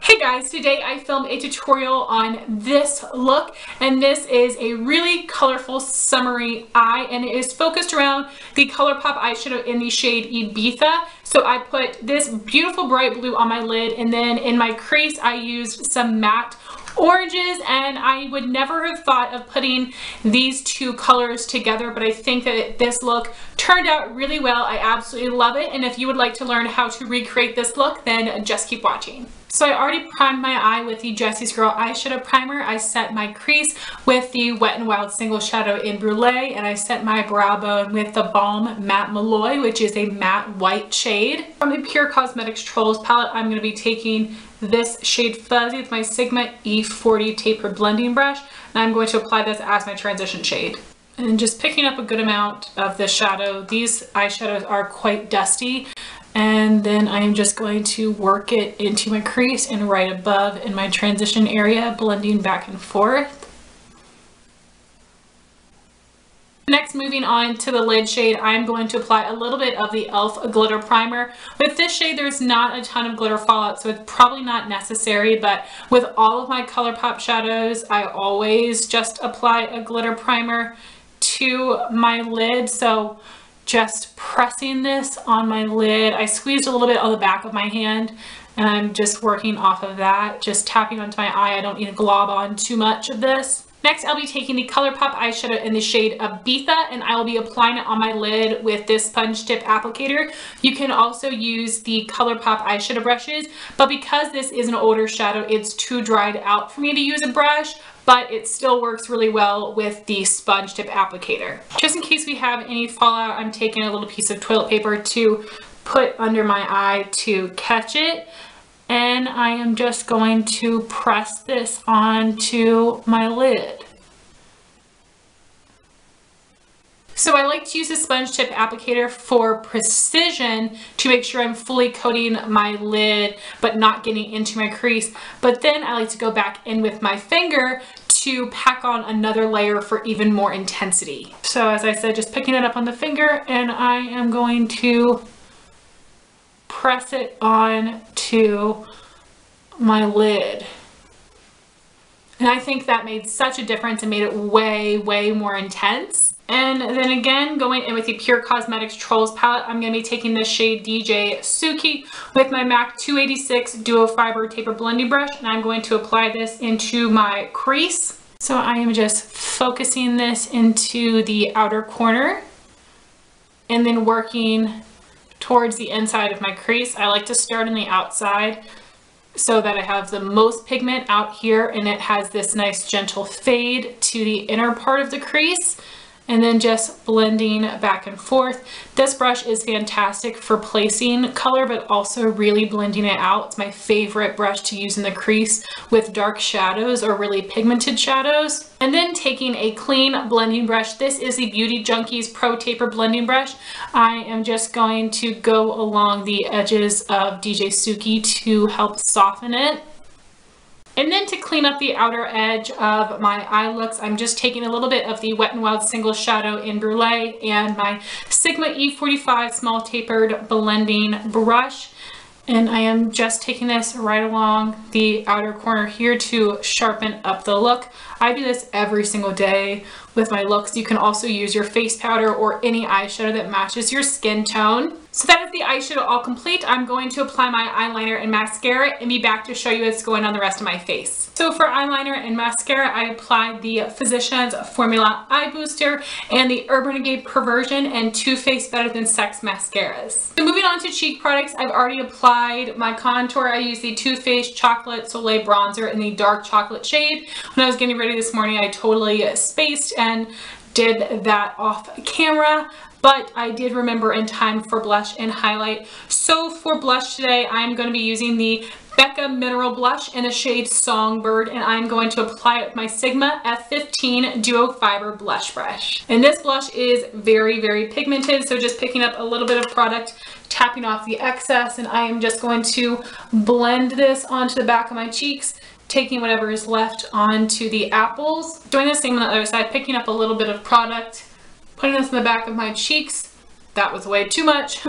Hey guys, today I filmed a tutorial on this look, and this is a really colorful summery eye, and it is focused around the ColourPop eyeshadow in the shade Ibiza. So I put this beautiful bright blue on my lid, and then in my crease I used some matte oranges, and I would never have thought of putting these two colors together, but I think that this look turned out really well. I absolutely love it, and if you would like to learn how to recreate this look, then just keep watching. So I already primed my eye with the Jessie's Girl eyeshadow primer. I set my crease with the Wet n Wild single shadow in Brulee, and I set my brow bone with the Balm Matte Malloy, which is a matte white shade. From the Pure Cosmetics Trolls palette, I'm going to be taking this shade Fuzzy with my Sigma E40 tapered blending brush, and I'm going to apply this as my transition shade. And just picking up a good amount of the shadow. These eyeshadows are quite dusty, and then I'm just going to work it into my crease and right above in my transition area, blending back and forth. Next, moving on to the lid shade, I'm going to apply a little bit of the e.l.f. glitter primer. With this shade, there's not a ton of glitter fallout, so it's probably not necessary, but with all of my ColourPop shadows, I always just apply a glitter primer to my lid. So just pressing this on my lid, I squeezed a little bit on the back of my hand, and I'm just working off of that, just tapping onto my eye. I don't need to glob on too much of this. Next, I'll be taking the ColourPop eyeshadow in the shade Ibiza, and I will be applying it on my lid with this sponge tip applicator. You can also use the ColourPop eyeshadow brushes, but because this is an older shadow, it's too dried out for me to use a brush, but it still works really well with the sponge tip applicator. Just in case we have any fallout, I'm taking a little piece of toilet paper to put under my eye to catch it. And I am just going to press this onto my lid. So I like to use the sponge tip applicator for precision to make sure I'm fully coating my lid but not getting into my crease. But then I like to go back in with my finger to pack on another layer for even more intensity. So as I said, just picking it up on the finger, and I am going to press it on to my lid. And I think that made such a difference and made it way more intense. And then again, going in with the Pure Cosmetics Trolls palette, I'm going to be taking this shade DJ Suki with my MAC 286 Duo Fibre Taper Blending Brush, and I'm going to apply this into my crease. So I am just focusing this into the outer corner and then working towards the inside of my crease. I like to start on the outside so that I have the most pigment out here, and it has this nice gentle fade to the inner part of the crease, and then just blending back and forth. This brush is fantastic for placing color, but also really blending it out. It's my favorite brush to use in the crease with dark shadows or really pigmented shadows. And then taking a clean blending brush, this is the Beauty Junkies Pro Taper Blending Brush. I am just going to go along the edges of DJ Suki to help soften it. And then to clean up the outer edge of my eye looks, I'm just taking a little bit of the Wet n Wild single shadow in Brulee and my Sigma E45 small tapered blending brush. And I am just taking this right along the outer corner here to sharpen up the look. I do this every single day with my looks. You can also use your face powder or any eyeshadow that matches your skin tone. So that is the eyeshadow all complete. I'm going to apply my eyeliner and mascara and be back to show you what's going on the rest of my face. So for eyeliner and mascara, I applied the Physicians Formula Eye Booster and the Urban Decay Perversion and Too Faced Better Than Sex mascaras. So moving on to cheek products, I've already applied my contour. I used the Too Faced Chocolate Soleil Bronzer in the dark chocolate shade. When I was getting ready this morning, I totally spaced and did that off camera, but I did remember in time for blush and highlight. So for blush today, I'm going to be using the Becca Mineral Blush in the shade Songbird, and I'm going to apply it with my Sigma F15 Duo Fiber Blush Brush. And this blush is very pigmented, so just picking up a little bit of product, tapping off the excess, and I am just going to blend this onto the back of my cheeks, taking whatever is left onto the apples. Doing the same on the other side, picking up a little bit of product, putting this in the back of my cheeks. That was way too much.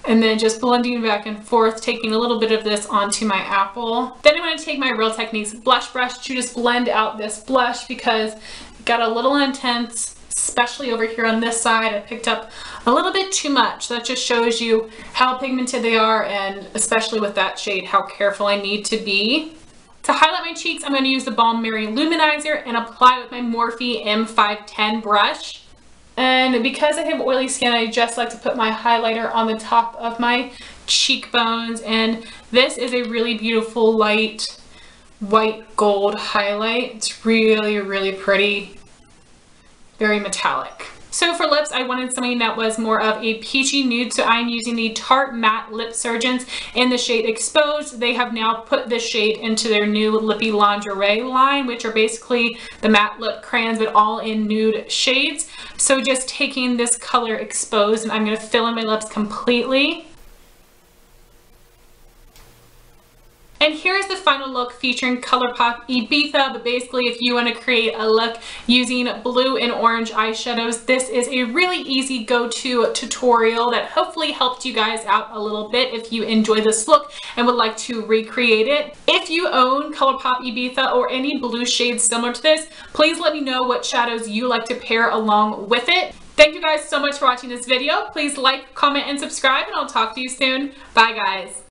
and then just blending back and forth, taking a little bit of this onto my apple. Then I'm going to take my Real Techniques blush brush to just blend out this blush because it got a little intense, especially over here on this side. I picked up a little bit too much. That just shows you how pigmented they are, and especially with that shade, how careful I need to be. To highlight my cheeks, I'm going to use the Balm Mary Loumanizer and apply it with my Morphe M510 brush. And because I have oily skin, I just like to put my highlighter on the top of my cheekbones. And this is a really beautiful light white gold highlight. It's really, really pretty. Very metallic. So for lips, I wanted something that was more of a peachy nude, so I'm using the Tarte Matte LipSurgence in the shade Exposed. They have now put this shade into their new Lippy Lingerie line, which are basically the matte lip crayons, but all in nude shades. So just taking this color Exposed, and I'm going to fill in my lips completely. And here's the final look featuring Pop Ibiza, but basically if you want to create a look using blue and orange eyeshadows, this is a really easy go-to tutorial that hopefully helped you guys out a little bit if you enjoy this look and would like to recreate it. If you own Pop Ibiza or any blue shades similar to this, please let me know what shadows you like to pair along with it. Thank you guys so much for watching this video. Please like, comment, and subscribe, and I'll talk to you soon. Bye guys.